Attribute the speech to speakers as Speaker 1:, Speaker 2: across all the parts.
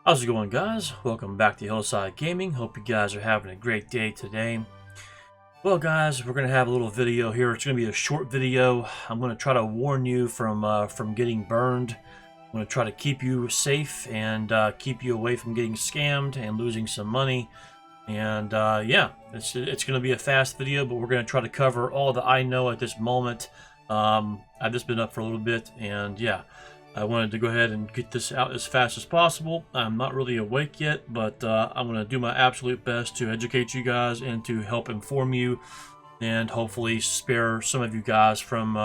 Speaker 1: How's it going, guys? Welcome back to Hillside Gaming. Hope you guys are having a great day today. Well, guys, we're going to have a little video here. It's going to be a short video. I'm going to try to warn you from getting burned. I'm going to try to keep you safe and keep you away from getting scammed and losing some money. And yeah, it's going to be a fast video, but we're going to try to cover all that I know at this moment. I've just been up for a little bit, and yeah. I wanted to go ahead and get this out as fast as possible. I'm not really awake yet, but I'm going to do my absolute best to educate you guys and to help inform you and hopefully spare some of you guys from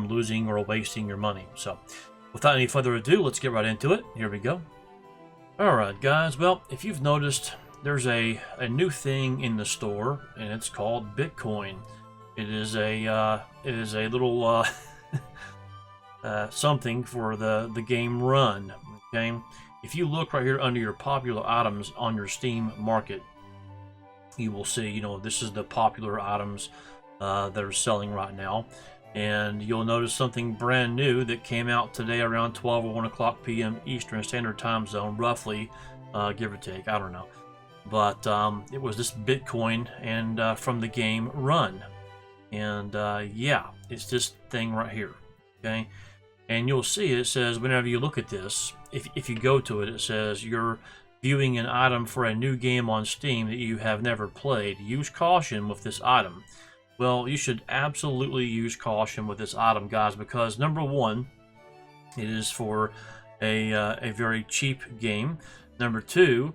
Speaker 1: losing or wasting your money. So without any further ado, let's get right into it. Here we go. Alright, guys. Well, if you've noticed, there's a new thing in the store, and it's called Bitcoin. It is a little... something for the game run. Okay, if you look right here under your popular items on your Steam market, you will see, you know, this is the popular items that are selling right now, and you'll notice something brand new that came out today around 12 or 1 o'clock p.m. Eastern Standard Time Zone, roughly, give or take, I don't know, but it was this Bitcoin and from the game Run, and yeah, it's this thing right here. Okay, and you'll see it says whenever you look at this, if you go to it, it says you're viewing an item for a new game on Steam that you have never played. Use caution with this item. Well, you should absolutely use caution with this item, guys, because number one, it is for a very cheap game. Number two,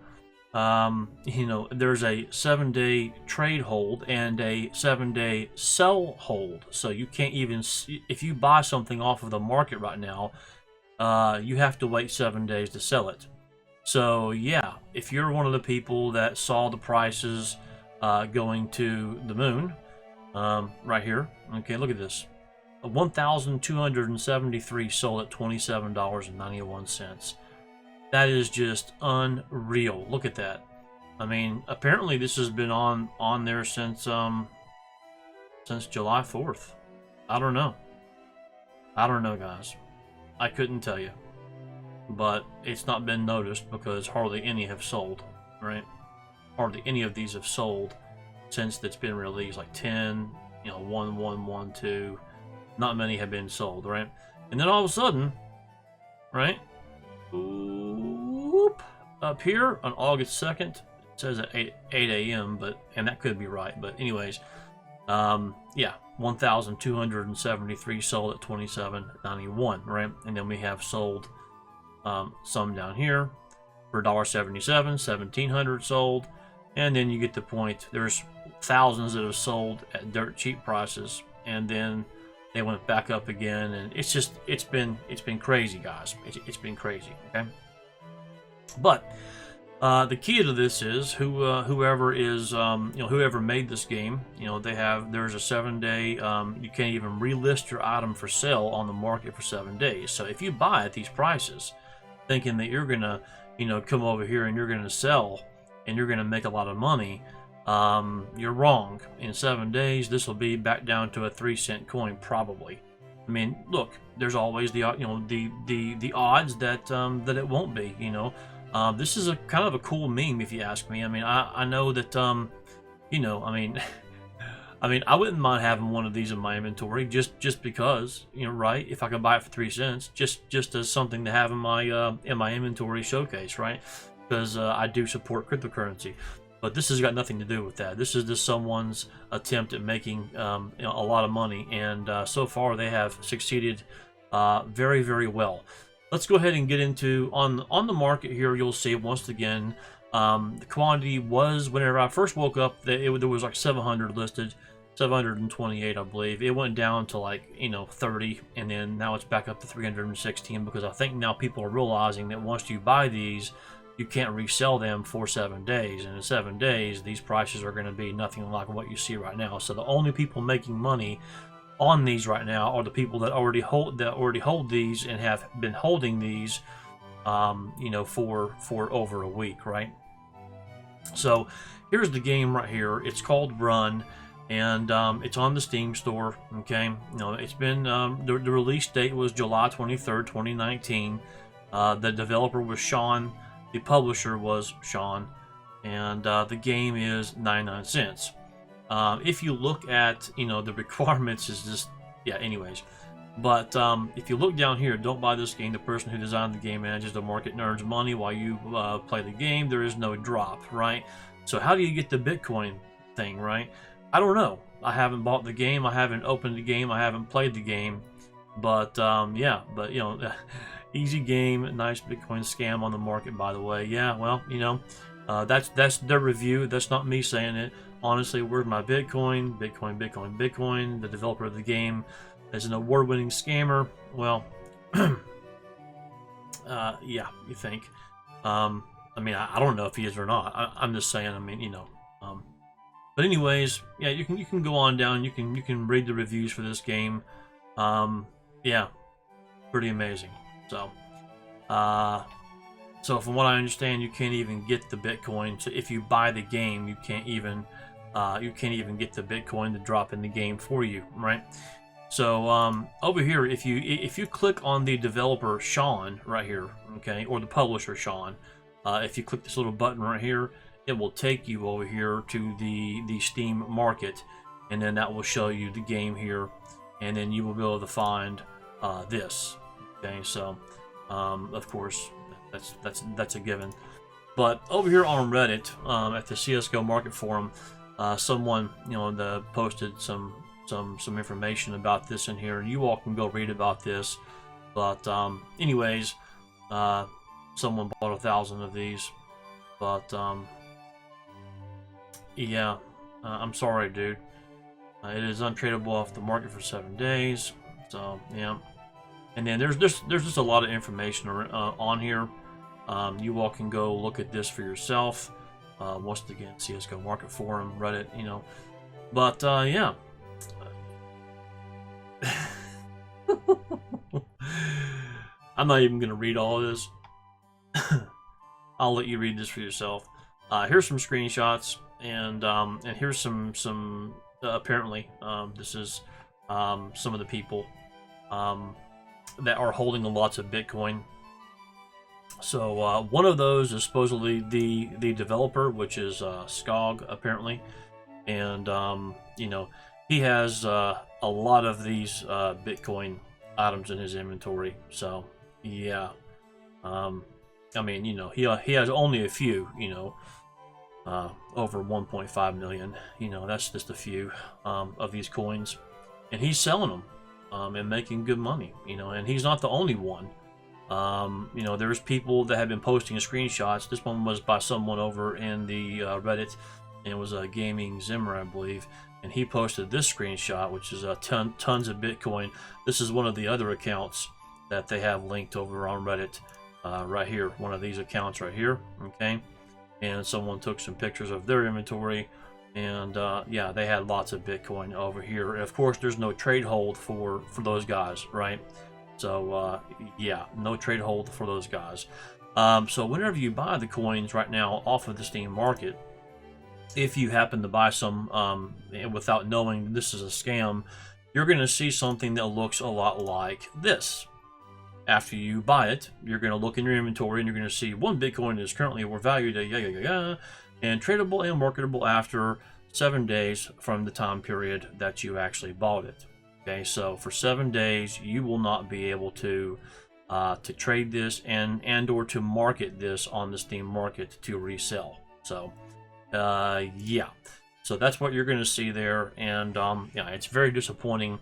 Speaker 1: you know, there's a 7-day trade hold and a 7-day sell hold, so you can't even if you buy something off of the market right now, you have to wait 7 days to sell it. So yeah, if you're one of the people that saw the prices going to the moon, right here, okay, look at this, 1,273 sold at $27.91. That is just unreal. Look at that. I mean, apparently this has been on there since July 4th. I don't know. I don't know, guys. I couldn't tell you. But it's not been noticed because hardly any have sold, right? Hardly any of these have sold since it's been released. Like 10, you know, 1, 1, 1, 2. Not many have been sold, right? And then all of a sudden, right? Up here on August 2nd, it says at 8 a.m., and that could be right, but anyways, yeah, 1,273 sold at $27.91, right? And then we have sold some down here for $1.77, 1,700 sold, and then you get the point. There's thousands that have sold at dirt cheap prices, and then they went back up again, and it's been crazy, guys. It's been crazy, okay? But the key to this is whoever is you know, whoever made this game, you know, there's a 7-day, you can't even relist your item for sale on the market for 7 days. So if you buy at these prices, thinking that you're gonna, you know, come over here and you're gonna sell and you're gonna make a lot of money, you're wrong. In 7 days, this will be back down to a 3-cent coin, probably. I mean, look, there's always the, you know, the odds that that it won't be. You know, this is a kind of a cool meme, if you ask me. I mean, I know that you know, I mean, I wouldn't mind having one of these in my inventory just because, you know, right? If I could buy it for 3 cents, just as something to have in my inventory showcase, right? Because I do support cryptocurrency. But this has got nothing to do with that. This is just someone's attempt at making you know, a lot of money, and so far they have succeeded very, very well. Let's go ahead and get into on the market here. You'll see once again the quantity was, whenever I first woke up, there was like 700 listed, 728 I believe. It went down to like, you know, 30, and then now it's back up to 316 because I think now people are realizing that once you buy these, you can't resell them for 7 days, and in 7 days these prices are going to be nothing like what you see right now. So the only people making money on these right now are the people that already hold these and have been holding these, you know, for over a week, right? So here's the game right here. It's called Run, and it's on the Steam store. Okay, you know, it's been the release date was July 23rd, 2019. The developer was Sean The publisher was Sean, and the game is 99 cents. If you look at, the requirements is just, yeah, anyways. But if you look down here, don't buy this game. The person who designed the game manages the market and earns money while you play the game. There is no drop, right? So how do you get the Bitcoin thing, right? I don't know. I haven't bought the game. I haven't opened the game. I haven't played the game. But yeah, but easy game, nice Bitcoin scam on the market, by the way. Yeah, well, that's their review. That's not me saying it. Honestly, where's my Bitcoin? Bitcoin, Bitcoin, Bitcoin. The developer of the game is an award-winning scammer. Well, yeah, you think. I mean, I don't know if he is or not. I'm just saying. I mean, but anyways, yeah, you can go on down. You can read the reviews for this game. Yeah, pretty amazing. So, so from what I understand, you can't even get the Bitcoin. So if you buy the game, you can't even get the Bitcoin to drop in the game for you, right? So over here, if you click on the developer Sean right here, okay, or the publisher Sean, if you click this little button right here, it will take you over here to the Steam market, and then that will show you the game here, and then you will be able to find this. Okay, so of course that's a given. But over here on Reddit, at the CS:GO Market Forum, someone posted some information about this in here, and you all can go read about this. But anyways, someone bought 1,000 of these. But yeah, I'm sorry, dude. It is untradeable off the market for 7 days. So yeah, and then there's just a lot of information on here. You all can go look at this for yourself. Once again, CS:GO Market Forum, Reddit, But yeah. I'm not even gonna read all of this. I'll let you read this for yourself. Here's some screenshots, and here's some apparently this is some of the people that are holding lots of Bitcoin. So one of those is supposedly the developer, which is Skog, apparently, and he has a lot of these Bitcoin items in his inventory. So yeah, I mean, he has only a few, over 1.5 million. That's just a few of these coins, and he's selling them and making good money. And he's not the only one. There's people that have been posting screenshots. This one was by someone over in the Reddit, and it was a Gaming Zimmer, I believe, and he posted this screenshot, which is tons of Bitcoin. This is one of the other accounts that they have linked over on Reddit, right here, one of these accounts right here, okay? And someone took some pictures of their inventory, and yeah, they had lots of Bitcoin over here. And of course, there's no trade hold for those guys, right? So yeah, no trade hold for those guys. So whenever you buy the coins right now off of the Steam market, if you happen to buy some without knowing this is a scam, you're going to see something that looks a lot like this. After you buy it, you're going to look in your inventory, and you're going to see 1 Bitcoin is currently valued at and tradable and marketable after 7 days from the time period that you actually bought it. Okay, so for 7 days, you will not be able to trade this and or to market this on the Steam market to resell. So yeah, so that's what you're going to see there, and yeah, it's very disappointing.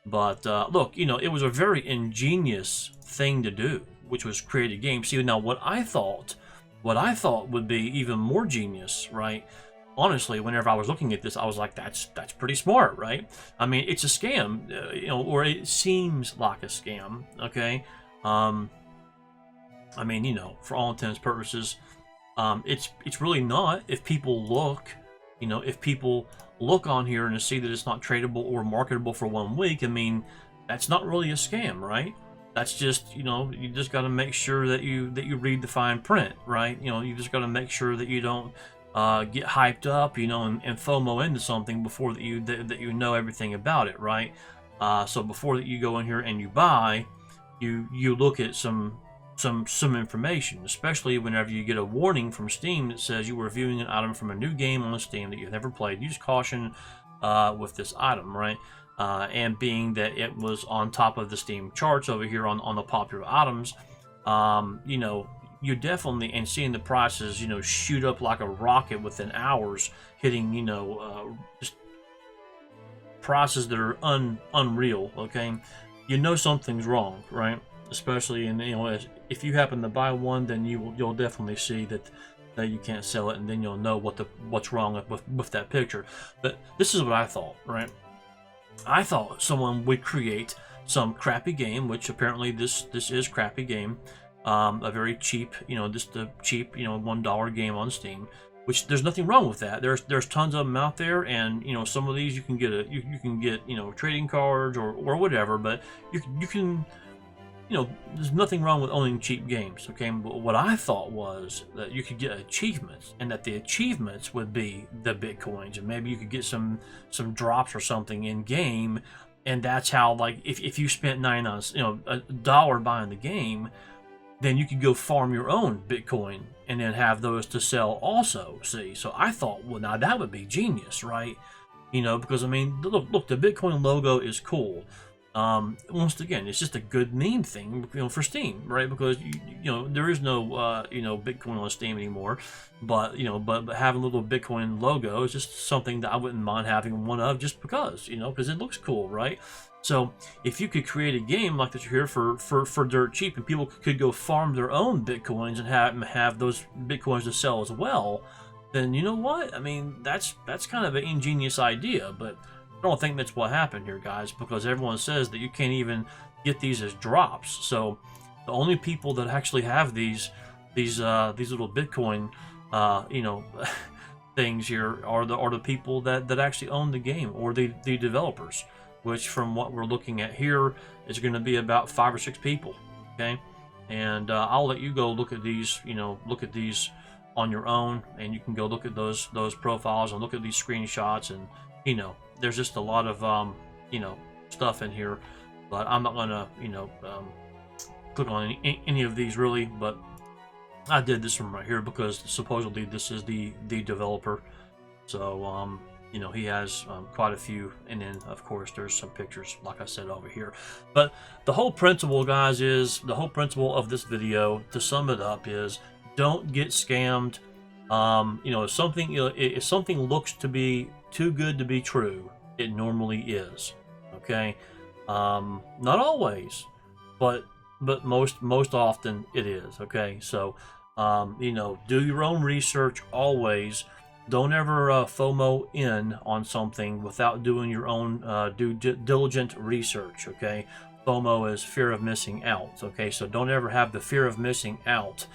Speaker 1: But look, it was a very ingenious thing to do, which was create a game. See, now what I thought would be even more genius, right? Honestly, whenever I was looking at this, I was like, that's pretty smart, right? I mean, it's a scam, or it seems like a scam, okay? I mean, for all intents and purposes, it's really not. If people look, if people look on here and see that it's not tradable or marketable for 1 week, I mean, that's not really a scam, right? That's just, you just got to make sure that you read the fine print, right? You just got to make sure that you don't get hyped up, and FOMO into something before that you know everything about it, right? So before that you go in here and you buy, you look at some some information, especially whenever you get a warning from Steam that says you were viewing an item from a new game on Steam that you've never played. Use caution with this item, right? And being that it was on top of the Steam charts over here on the popular items, you know, you definitely, and seeing the prices, you know, shoot up like a rocket within hours, hitting, you know, just prices that are unreal. Okay, you know something's wrong, right? Especially in, you know, if you happen to buy one, then you'll definitely see that you can't sell it, and then you'll know what's wrong with that picture. But this is what I thought, right? I thought someone would create some crappy game, which apparently this is crappy game, a very cheap, you know, just a cheap, you know, $1 game on Steam. Which there's nothing wrong with that. There's tons of them out there, and you know, some of these you can get you can get, you know, trading cards or whatever. But you can, you know, there's nothing wrong with owning cheap games. Okay, but what I thought was that you could get achievements, and that the achievements would be the Bitcoins, and maybe you could get some drops or something in game, and that's how, like, if you spent $99, you know, $1 buying the game, then you could go farm your own Bitcoin and then have those to sell also. See, so I thought, well, now that would be genius, right? You know, because I mean, look, the Bitcoin logo is cool. Once again, it's just a good meme thing, you know, for Steam, right? Because you know, there is no you know, Bitcoin on Steam anymore, but you know, but having a little Bitcoin logo is just something that I wouldn't mind having one of, just because, you know, because it looks cool, right? So if you could create a game like this here for dirt cheap, and people could go farm their own Bitcoins and have those Bitcoins to sell as well, then you know what? I mean, that's kind of an ingenious idea, but I don't think that's what happened here, guys, because everyone says that you can't even get these as drops. So the only people that actually have these little Bitcoin you know, things here are the people that actually own the game, or the developers, which from what we're looking at here is going to be about 5 or 6 people. Okay, and I'll let you go look at these, you know, look at these on your own, and you can go look at those profiles and look at these screenshots, and you know, there's just a lot of you know, stuff in here, but I'm not gonna, you know, click on any of these really, but I did this one right here because supposedly this is the developer. So you know, he has quite a few, and then of course there's some pictures, like I said, over here. But the whole principle, guys, is the whole principle of this video, to sum it up, is don't get scammed. You know, if something looks to be too good to be true, it normally is. Okay, not always, but most often it is. Okay, so you know, do your own research always. Don't ever FOMO in on something without doing your own due diligent research. Okay, FOMO is fear of missing out. Okay, so don't ever have the fear of missing out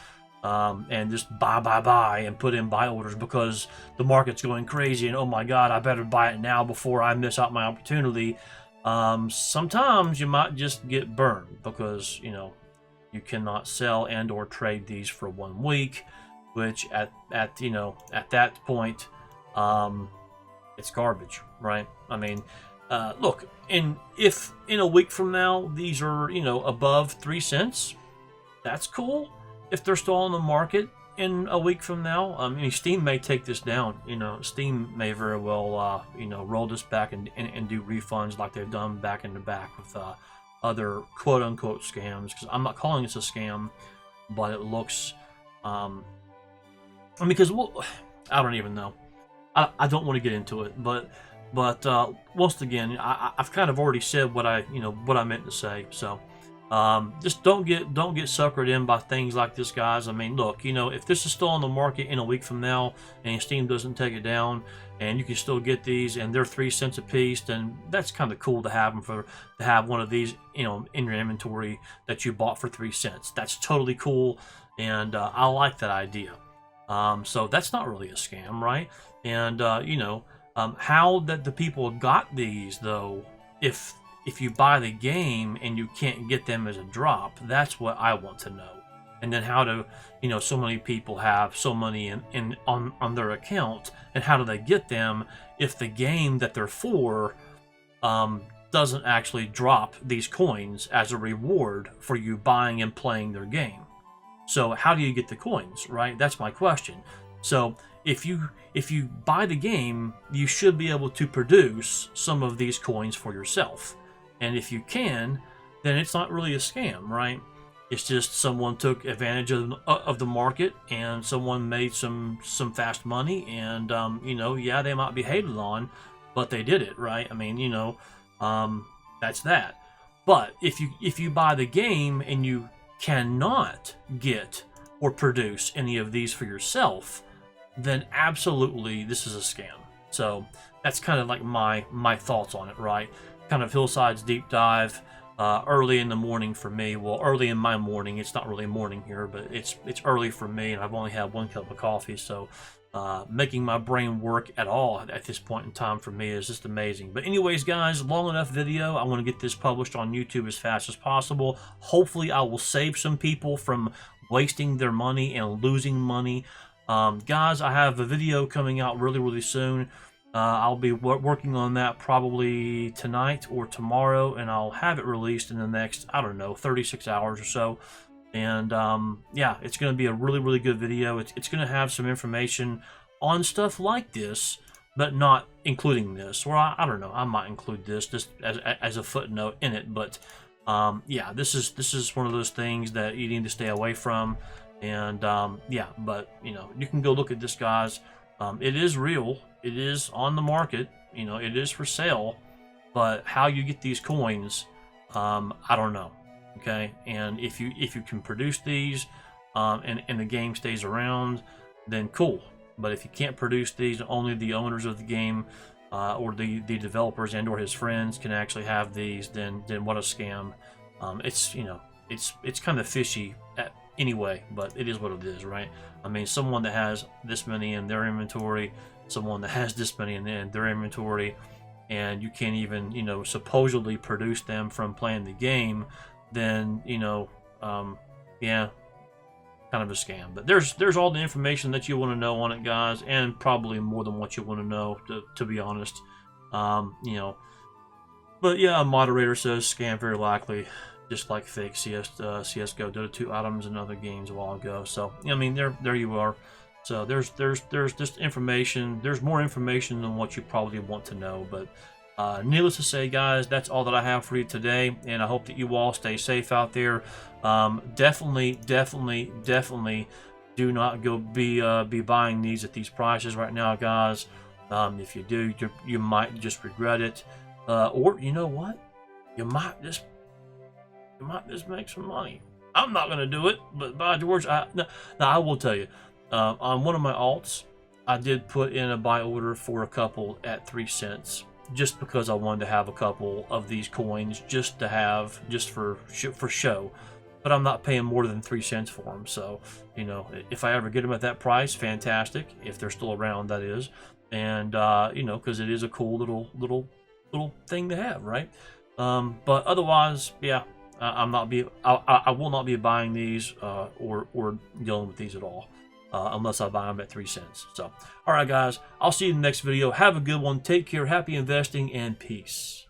Speaker 1: and just buy and put in buy orders because the market's going crazy and oh my god, I better buy it now before I miss out my opportunity. Sometimes you might just get burned because, you know, you cannot sell and or trade these for 1 week, which at you know, at that point it's garbage, right? I mean, look, if in a week from now these are, you know, above 3 cents, that's cool. If they're still on the market in a week from now, I mean, Steam may take this down. You know, Steam may very well you know, roll this back and do refunds like they've done back in the back with other quote unquote scams, because I'm not calling this a scam, but it looks I mean, because, well, I don't even know. I don't want to get into it, but once again, I've kind of already said what I meant to say. So just don't get suckered in by things like this, guys. I mean, look, you know, if this is still on the market in a week from now and Steam doesn't take it down, and you can still get these, and they're 3 cents a piece, then that's kind of cool to have them to have one of these, you know, in your inventory that you bought for 3 cents. That's totally cool, and I like that idea. So that's not really a scam, right? And you know, how that the people got these, though, if you buy the game and you can't get them as a drop, that's what I want to know. And then how do, you know, so many people have so money on their account, and how do they get them if the game that they're for doesn't actually drop these coins as a reward for you buying and playing their game? So how do you get the coins, right? That's my question. So if you buy the game, you should be able to produce some of these coins for yourself. And if you can, then it's not really a scam, right? It's just someone took advantage of the market, and someone made some fast money, and you know, yeah, they might be hated on, but they did it, right? I mean, you know, that's that. But if you buy the game and you cannot get or produce any of these for yourself, then absolutely this is a scam. So that's kind of like my thoughts on it, right? Kind of Hillside's deep dive. Early in the morning for me. Well, early in my morning. It's not really morning here, but it's early for me, and I've only had 1 cup of coffee, so making my brain work at all at this point in time for me is just amazing. But anyways, guys, long enough video. I want to get this published on YouTube as fast as possible. Hopefully, I will save some people from wasting their money and losing money. Guys, I have a video coming out really soon. I'll be working on that probably tonight or tomorrow, and I'll have it released in the next, I don't know, 36 hours or so. And yeah, it's going to be a really good video. It's going to have some information on stuff like this, but not including this. Or I don't know, I might include this just as a footnote in it. But yeah, this is one of those things that you need to stay away from. And yeah, but you know, you can go look at this, guys. It is real. It is on the market. You know, it is for sale. But how you get these coins, I don't know. Okay, and if you can produce these, and the game stays around, then cool. But if you can't produce these, only the owners of the game, or the developers and or his friends can actually have these, then what a scam. It's, you know, it's kind of fishy anyway, but it is what it is, right? I mean, someone that has this many in their inventory, someone that has this many in their inventory, and you can't even, you know, supposedly produce them from playing the game, then, you know, yeah, kind of a scam. But there's all the information that you want to know on it, guys, and probably more than what you want to know, to be honest. You know, but yeah, a moderator says scam very likely, just like fake CSGO did 2 items in other games a while ago. So I mean, there you are. So there's just information. There's more information than what you probably want to know. But needless to say, guys, that's all that I have for you today, and I hope that you all stay safe out there. Definitely do not go be buying these at these prices right now, guys. If you do, you might just regret it, or you know what, you might just make some money. I'm not gonna do it, but by George, now I will tell you, on one of my alts, I did put in a buy order for a couple at 3 cents. Just because I wanted to have a couple of these coins, just for show, but I'm not paying more than 3 cents for them. So, you know, if I ever get them at that price, fantastic. If they're still around, that is, and you know, because it is a cool little thing to have, right? But otherwise, yeah, I will not be buying these or dealing with these at all. Unless I buy them at 3 cents. So, all right, guys, I'll see you in the next video. Have a good one. Take care. Happy investing, and peace.